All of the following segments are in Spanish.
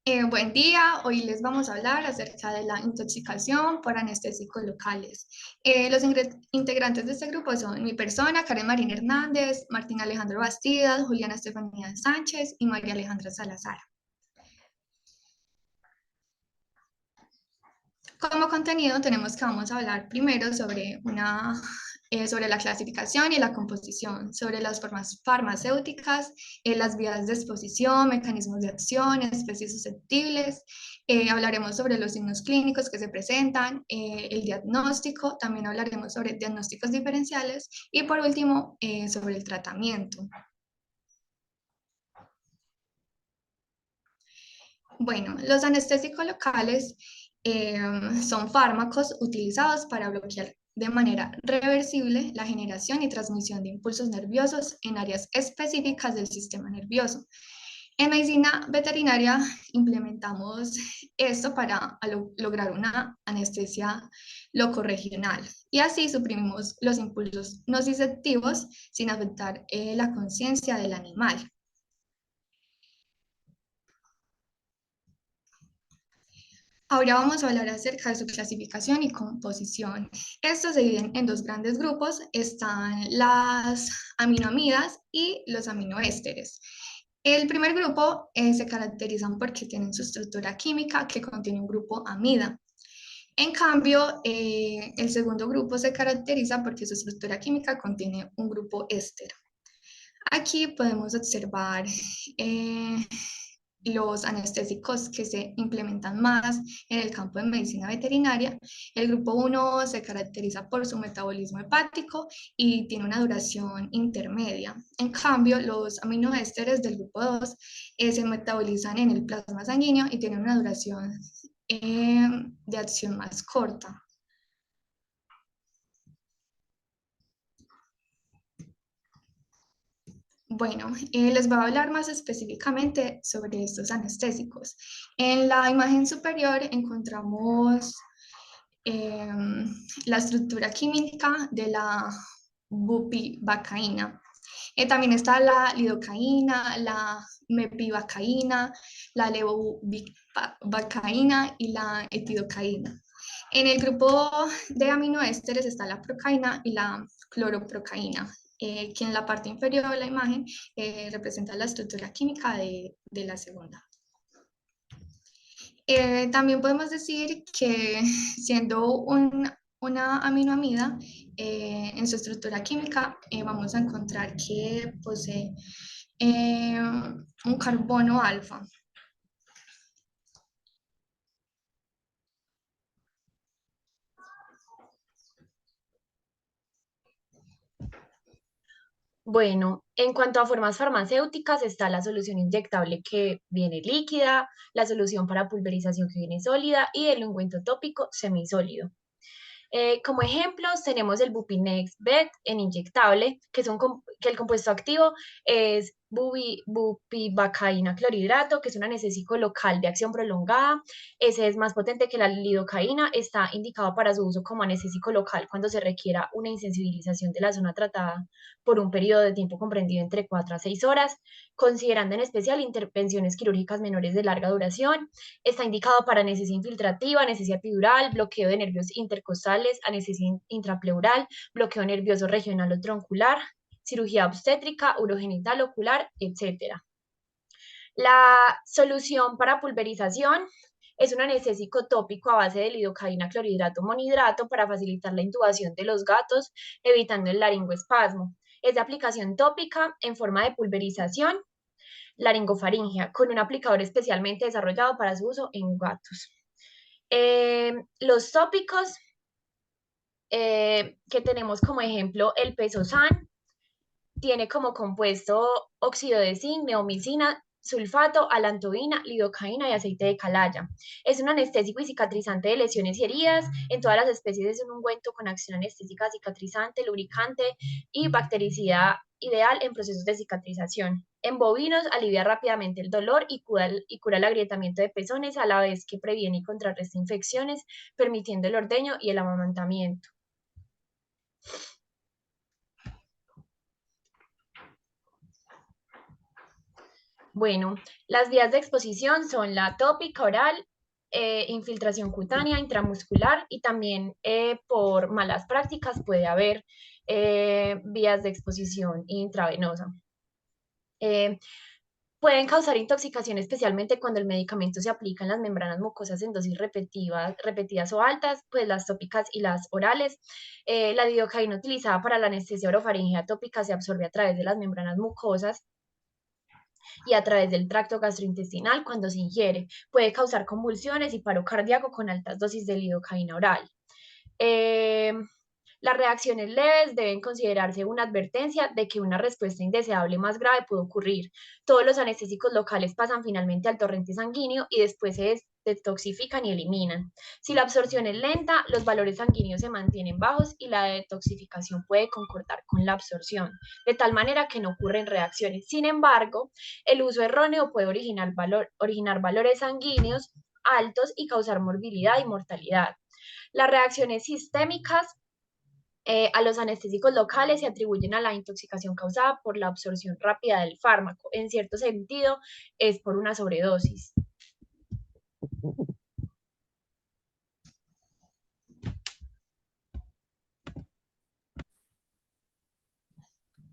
Buen día, hoy les vamos a hablar acerca de la intoxicación por anestésicos locales. Los integrantes de este grupo son mi persona, Karen Marín Hernández, Martín Alejandro Bastidas, Juliana Estefanía Sánchez y María Alejandra Salazar. Como contenido tenemos que vamos a hablar primero sobre la clasificación y la composición, sobre las formas farmacéuticas, las vías de exposición, mecanismos de acción, especies susceptibles. Hablaremos sobre los signos clínicos que se presentan, el diagnóstico, también hablaremos sobre diagnósticos diferenciales y por último sobre el tratamiento. Bueno, los anestésicos locales eh, son fármacos utilizados para bloquear de manera reversible la generación y transmisión de impulsos nerviosos en áreas específicas del sistema nervioso. En medicina veterinaria implementamos esto para lograr una anestesia locorregional y así suprimimos los impulsos nociceptivos sin afectar la conciencia del animal. Ahora vamos a hablar acerca de su clasificación y composición. Estos se dividen en dos grandes grupos, están las aminoamidas y los aminoésteres. El primer grupo se caracterizan porque tienen su estructura química que contiene un grupo amida. En cambio, el segundo grupo se caracteriza porque su estructura química contiene un grupo éster. Aquí podemos observar eh, los anestésicos que se implementan más en el campo de medicina veterinaria. El grupo 1 se caracteriza por su metabolismo hepático y tiene una duración intermedia. En cambio, los aminoésteres del grupo 2 se metabolizan en el plasma sanguíneo y tienen una duración de acción más corta. Bueno, les voy a hablar más específicamente sobre estos anestésicos. En la imagen superior encontramos eh, la estructura química de la bupivacaína. También está la lidocaína, la mepivacaína, la levobupivacaína y la etidocaína. En el grupo de aminoésteres está la procaína y la cloroprocaína, que en la parte inferior de la imagen representa la estructura química de la segunda. También podemos decir que siendo una aminoamida, en su estructura química vamos a encontrar que posee un carbono alfa. Bueno, en cuanto a formas farmacéuticas, está la solución inyectable que viene líquida, la solución para pulverización que viene sólida y el ungüento tópico semisólido. Como ejemplos, tenemos el Bupinex BET en inyectable, que el compuesto activo es bupivacaína clorhidrato, que es un anestésico local de acción prolongada. Ese es más potente que la lidocaína, está indicado para su uso como anestésico local cuando se requiera una insensibilización de la zona tratada por un periodo de tiempo comprendido entre 4 a 6 horas, considerando en especial intervenciones quirúrgicas menores de larga duración. Está indicado para anestesia infiltrativa, anestesia epidural, bloqueo de nervios intercostales, anestesia intrapleural, bloqueo nervioso regional o troncular, cirugía obstétrica, urogenital, ocular, etc. La solución para pulverización es un anestésico tópico a base de lidocaína, clorhidrato, monohidrato para facilitar la intubación de los gatos, evitando el laringoespasmo. Es de aplicación tópica en forma de pulverización laringofaringea, con un aplicador especialmente desarrollado para su uso en gatos. Los tópicos que tenemos como ejemplo el Pesosan, tiene como compuesto óxido de zinc, neomicina, sulfato, alantoína, lidocaína y aceite de calaya. Es un anestésico y cicatrizante de lesiones y heridas. En todas las especies es un ungüento con acción anestésica, cicatrizante, lubricante y bactericida ideal en procesos de cicatrización. En bovinos alivia rápidamente el dolor y cura el agrietamiento de pezones a la vez que previene y contrarresta infecciones, permitiendo el ordeño y el amamantamiento. Bueno, las vías de exposición son la tópica oral, infiltración cutánea, intramuscular y también por malas prácticas puede haber vías de exposición intravenosa. Eh, Pueden causar intoxicación, especialmente cuando el medicamento se aplica en las membranas mucosas en dosis repetidas o altas, pues las tópicas y las orales. La lidocaína utilizada para la anestesia orofaringea tópica se absorbe a través de las membranas mucosas y a través del tracto gastrointestinal cuando se ingiere. Puede causar convulsiones y paro cardíaco con altas dosis de lidocaína oral. Eh, las reacciones leves deben considerarse una advertencia de que una respuesta indeseable más grave puede ocurrir. Todos los anestésicos locales pasan finalmente al torrente sanguíneo y después se detoxifican y eliminan. Si la absorción es lenta, los valores sanguíneos se mantienen bajos y la detoxificación puede concordar con la absorción, de tal manera que no ocurren reacciones. Sin embargo, el uso erróneo puede originar valores sanguíneos altos y causar morbilidad y mortalidad. Las reacciones sistémicas a los anestésicos locales se atribuyen a la intoxicación causada por la absorción rápida del fármaco. En cierto sentido, es por una sobredosis.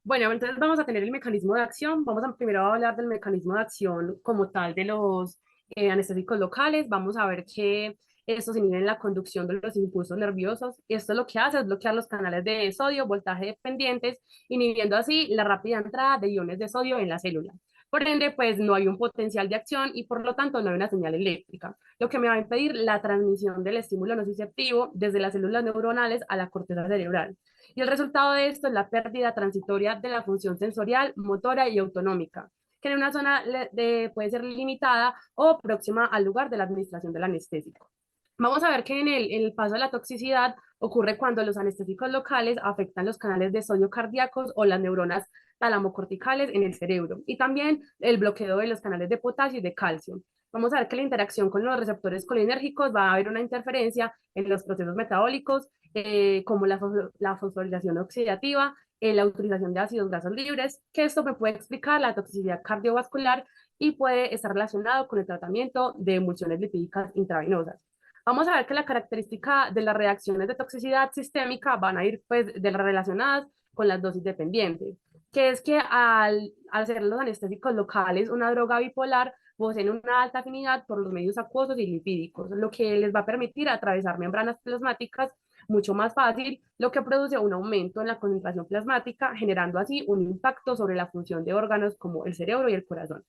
Bueno, entonces vamos a tener el mecanismo de acción. Vamos a primero a hablar del mecanismo de acción como tal de los anestésicos locales. Vamos a ver que estos inhiben la conducción de los impulsos nerviosos. Esto lo que hace es bloquear los canales de sodio, voltaje dependientes, inhibiendo así la rápida entrada de iones de sodio en la célula. Por ende, pues no hay un potencial de acción y por lo tanto no hay una señal eléctrica, lo que me va a impedir la transmisión del estímulo nociceptivo desde las células neuronales a la corteza cerebral. Y el resultado de esto es la pérdida transitoria de la función sensorial, motora y autonómica, que en una zona puede ser limitada o próxima al lugar de la administración del anestésico. Vamos a ver que en el paso de la toxicidad ocurre cuando los anestésicos locales afectan los canales de sodio cardíacos o las neuronas talamocorticales en el cerebro y también el bloqueo de los canales de potasio y de calcio. Vamos a ver que la interacción con los receptores colinérgicos va a haber una interferencia en los procesos metabólicos como la fosforilación oxidativa, la utilización de ácidos grasos libres, que esto me puede explicar la toxicidad cardiovascular y puede estar relacionado con el tratamiento de emulsiones lipídicas intravenosas. Vamos a ver que la característica de las reacciones de toxicidad sistémica van a ir pues de relacionadas con las dosis dependientes, que es que al ser los anestésicos locales una droga bipolar, poseen una alta afinidad por los medios acuosos y lipídicos, lo que les va a permitir atravesar membranas plasmáticas mucho más fácil, lo que produce un aumento en la concentración plasmática, generando así un impacto sobre la función de órganos como el cerebro y el corazón.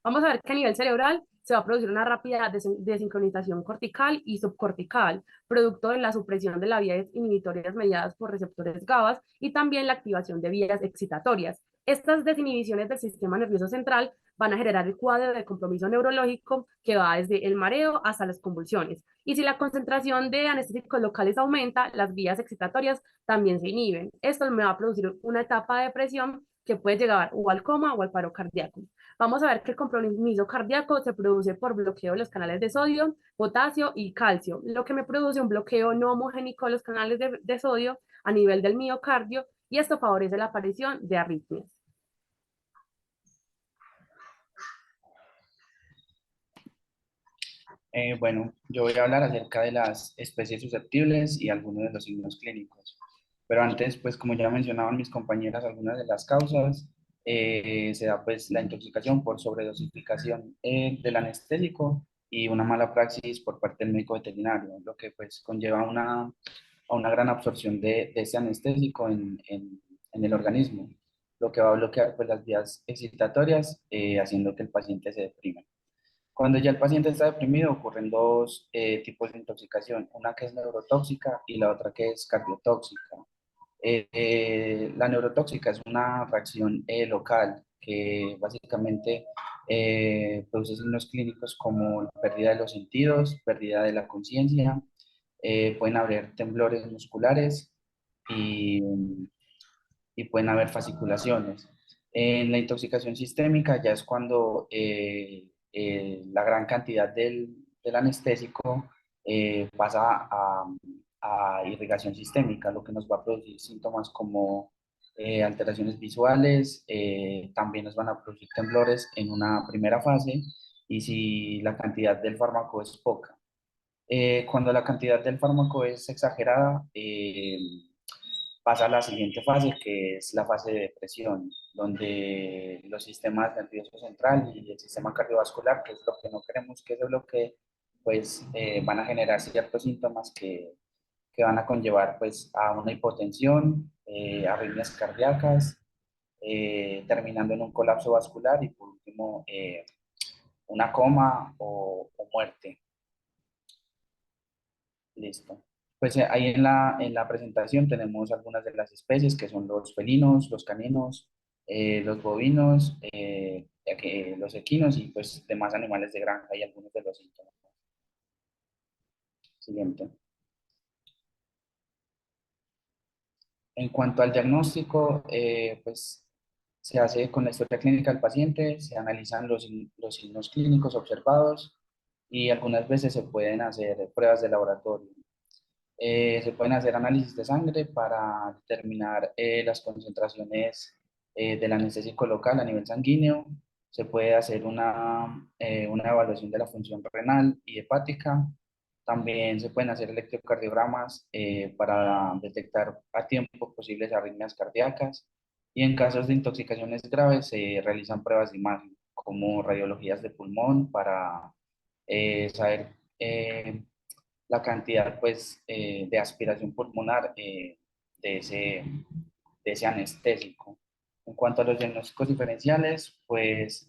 Vamos a ver que a nivel cerebral se va a producir una rápida desincronización cortical y subcortical, producto de la supresión de las vías inhibitorias mediadas por receptores GABA y también la activación de vías excitatorias. Estas desinhibiciones del sistema nervioso central van a generar el cuadro de compromiso neurológico que va desde el mareo hasta las convulsiones. Y si la concentración de anestésicos locales aumenta, las vías excitatorias también se inhiben. Esto me va a producir una etapa de depresión que puede llegar o al coma o al paro cardíaco. Vamos a ver que el compromiso cardíaco se produce por bloqueo de los canales de sodio, potasio y calcio, lo que me produce un bloqueo no homogénico de los canales de sodio a nivel del miocardio y esto favorece la aparición de arritmias. Bueno, yo voy a hablar acerca de las especies susceptibles y algunos de los signos clínicos. Pero antes, pues como ya mencionaban mis compañeras, algunas de las causas, se da pues la intoxicación por sobredosificación del anestésico y una mala praxis por parte del médico veterinario, lo que pues conlleva a una gran absorción de ese anestésico en el organismo, lo que va a bloquear pues las vías excitatorias, haciendo que el paciente se deprima. Cuando ya el paciente está deprimido, ocurren dos tipos de intoxicación, una que es neurotóxica y la otra que es cardiotóxica. La neurotóxica es una reacción local que básicamente produce signos clínicos como la pérdida de los sentidos, pérdida de la conciencia, pueden haber temblores musculares y, y pueden haber fasciculaciones. En la intoxicación sistémica ya es cuando la gran cantidad del anestésico pasa a irrigación sistémica, lo que nos va a producir síntomas como alteraciones visuales, también nos van a producir temblores en una primera fase y si la cantidad del fármaco es poca. Cuando la cantidad del fármaco es exagerada, pasa a la siguiente fase, que es la fase de depresión, donde los sistemas nervioso central y el sistema cardiovascular, que es lo que no queremos que se bloquee, pues van a generar ciertos síntomas que van a conllevar pues a una hipotensión, arritmias cardíacas, terminando en un colapso vascular y por último una coma o muerte. Listo. Pues ahí en la presentación tenemos algunas de las especies que son los felinos, los caninos, los bovinos, los equinos y pues demás animales de granja y algunos de los síntomas. Siguiente. En cuanto al diagnóstico, pues se hace con la historia clínica del paciente, se analizan los signos clínicos observados y algunas veces se pueden hacer pruebas de laboratorio. Se pueden hacer análisis de sangre para determinar las concentraciones del anestésico local a nivel sanguíneo. Se puede hacer una evaluación de la función renal y hepática. También se pueden hacer electrocardiogramas para detectar a tiempo posibles arritmias cardíacas. Y en casos de intoxicaciones graves se realizan pruebas de imagen, como radiologías de pulmón para saber la cantidad pues, de aspiración pulmonar de ese, de ese anestésico. En cuanto a los diagnósticos diferenciales, pues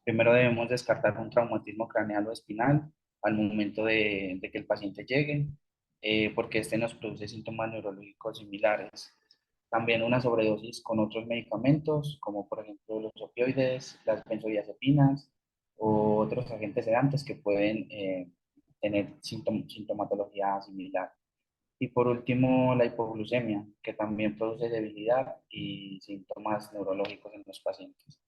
primero debemos descartar un traumatismo craneal o espinal al momento de que el paciente llegue, porque este nos produce síntomas neurológicos similares. También una sobredosis con otros medicamentos, como por ejemplo los opioides, las benzodiazepinas o otros agentes sedantes que pueden tener sintomatología similar. Y por último, la hipoglucemia, que también produce debilidad y síntomas neurológicos en los pacientes.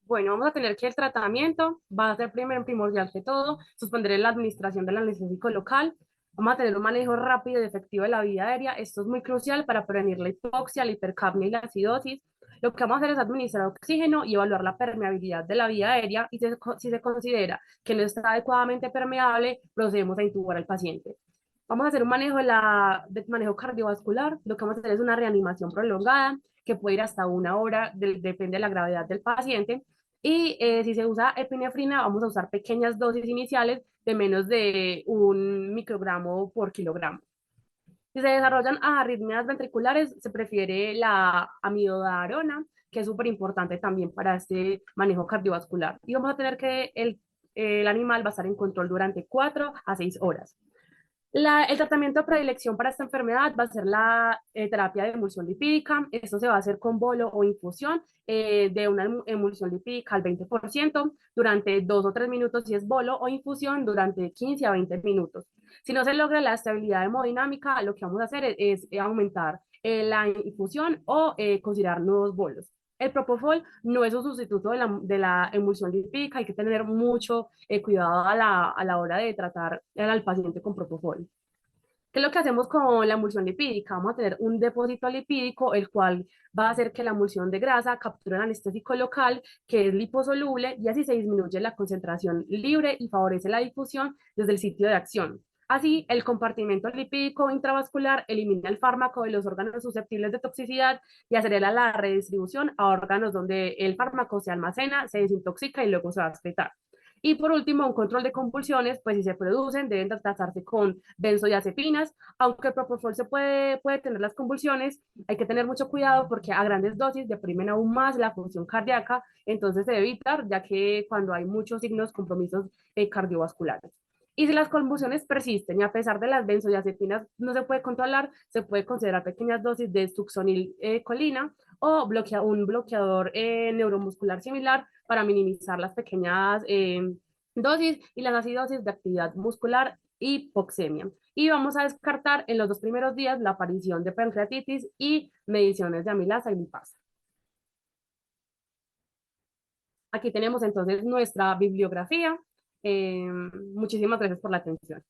Bueno, vamos a tener que el tratamiento va a ser primero primordial que todo, suspender la administración del anestésico local. Vamos a tener un manejo rápido y efectivo de la vía aérea. Esto es muy crucial para prevenir la hipoxia, la hipercapnia y la acidosis. Lo que vamos a hacer es administrar oxígeno y evaluar la permeabilidad de la vía aérea y si se considera que no está adecuadamente permeable, procedemos a intubar al paciente. Vamos a hacer un manejo de manejo cardiovascular. Lo que vamos a hacer es una reanimación prolongada que puede ir hasta una hora, depende de la gravedad del paciente. Y si se usa epinefrina, vamos a usar pequeñas dosis iniciales de menos de 1 microgramo por kilogramo. Si se desarrollan arritmias ventriculares, se prefiere la amidodarona, que es súper importante también para este manejo cardiovascular. Y vamos a tener que el animal va a estar en control durante 4 a 6 horas. El tratamiento de predilección para esta enfermedad va a ser la terapia de emulsión lipídica. Esto se va a hacer con bolo o infusión de una emulsión lipídica al 20% durante 2 o 3 minutos si es bolo o infusión durante 15 a 20 minutos. Si no se logra la estabilidad hemodinámica, lo que vamos a hacer es aumentar la infusión o considerar nuevos bolos. El propofol no es un sustituto de la emulsión lipídica, hay que tener mucho cuidado a la hora de tratar al paciente con propofol. ¿Qué es lo que hacemos con la emulsión lipídica? Vamos a tener un depósito lipídico, el cual va a hacer que la emulsión de grasa capture el anestésico local, que es liposoluble, y así se disminuye la concentración libre y favorece la difusión desde el sitio de acción. Así, el compartimento lipídico intravascular elimina el fármaco de los órganos susceptibles de toxicidad y acelera la redistribución a órganos donde el fármaco se almacena, se desintoxica y luego se va a excretar. Y por último, un control de convulsiones, pues si se producen, deben tratarse con benzodiazepinas, aunque el propofol puede tener las convulsiones, hay que tener mucho cuidado porque a grandes dosis deprimen aún más la función cardíaca, entonces se debe evitar, ya que cuando hay muchos signos, compromisos cardiovasculares. Y si las convulsiones persisten y a pesar de las benzodiazepinas no se puede controlar, se puede considerar pequeñas dosis de succinilcolina o un bloqueador neuromuscular similar para minimizar las pequeñas dosis y las acidosis de actividad muscular y hipoxemia. Y vamos a descartar en los 2 primeros días la aparición de pancreatitis y mediciones de amilasa y lipasa. Aquí tenemos entonces nuestra bibliografía. Muchísimas gracias por la atención.